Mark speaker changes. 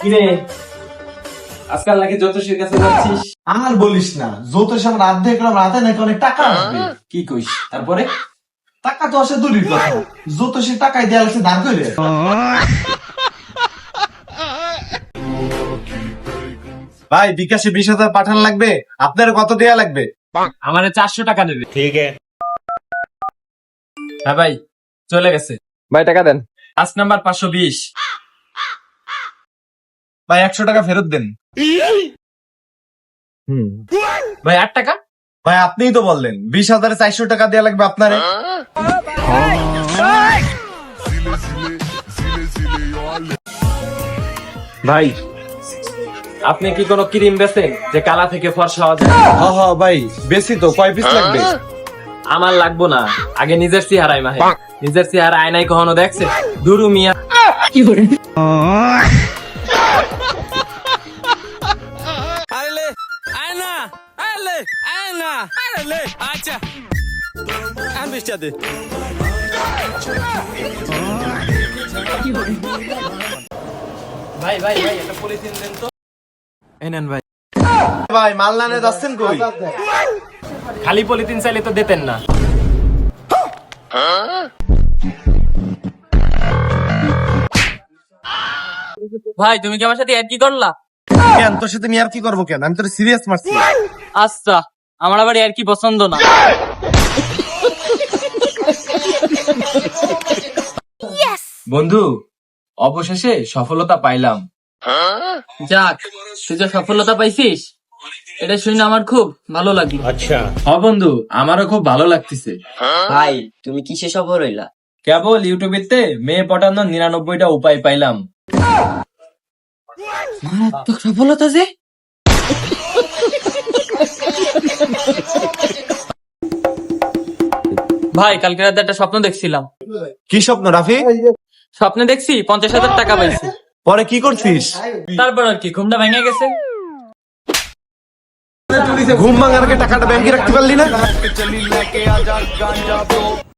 Speaker 1: কিরে আজকাল নাকি জ্যোতিষীর কাছে যাচ্ছিস?
Speaker 2: আর বলিস না, জ্যোতিষ আমার রাত দেখলাম রাতে নাকি অনেক টাকা আসবে।
Speaker 1: কি কইস? তারপরে
Speaker 2: টাকা তো আসে দূরের কথা, জ্যোতিষের টাকায় দেওয়া লাগছে দাঁড় করে। ভাই বিকাশে 20,000 পাঠান লাগবে, আপনার কত দেয়া লাগবে?
Speaker 1: আমারে 400 টাকা দেবে। ঠিক আছে। হ্যাঁ ভাই চলে গেছে।
Speaker 3: ভাই টাকা দেন।
Speaker 1: পাঁচ নাম্বার 520।
Speaker 2: ভাই 100 টাকা ফেরত দেন।
Speaker 1: ভাই 8 টাকা।
Speaker 2: ভাই আপনিই তো বললেন 20,000 400 টাকা দেয়া লাগবে আপনারে।
Speaker 1: ভাই আপনি কি কোনো ক্রিম বেচেন যে কালা থেকে ফর্সা হওয়া যায়?
Speaker 2: হ হ ভাই, বেশি তো, কয় পিস লাগবে?
Speaker 1: আমার লাগবো না, আগে নিজের চেহারায় মাহে। নিজের চেহারা আয়নায় কখনো দেখছে? দুরু মিয়া। ভাই ভাই ভাই একটা পলিথিন দেন তো। এই নেন ভাই।
Speaker 2: ভাই মাল না নিয়ে যাচ্ছেন কই?
Speaker 1: খালি পলিথিন চাইলে তো দিতেন না। ভাই তুমি কি আমার সাথে আর কি করলা?
Speaker 2: কেন তোর সাথে আমি আর কি করবো? কেন আমি তোর সিরিয়াস মারছি।
Speaker 1: আচ্ছা আমার আবার আর কি পছন্দ না। বন্ধু অবশেষে সফলতা পাইলাম। যাক তুই যে সফলতা পাইছিস এটা শুনে আমার খুব ভালো লাগলো। আচ্ছা হ্যাঁ বন্ধু, আমারও খুব ভালো লাগতেছে।
Speaker 4: ভাই তুমি কিসে সফর হইলা?
Speaker 1: কেবল ইউটিউবেতে মেয়ে পটানোর 99টা উপায় পাইলাম। মারাত্মক সফলতা যে। ভাই কালকে রাতে একটা স্বপ্ন দেখছিলাম।
Speaker 2: কি স্বপ্ন রাফি?
Speaker 1: স্বপ্নে দেখছি 50,000 টাকা পাইছি।
Speaker 2: পরে কি করছিস?
Speaker 1: তারপর আর কি ঘুমটা ভেঙে গেছে।
Speaker 2: ঘুম ভাঙার আগে টাকাটা ব্যাংকে রাখতে পারলি না?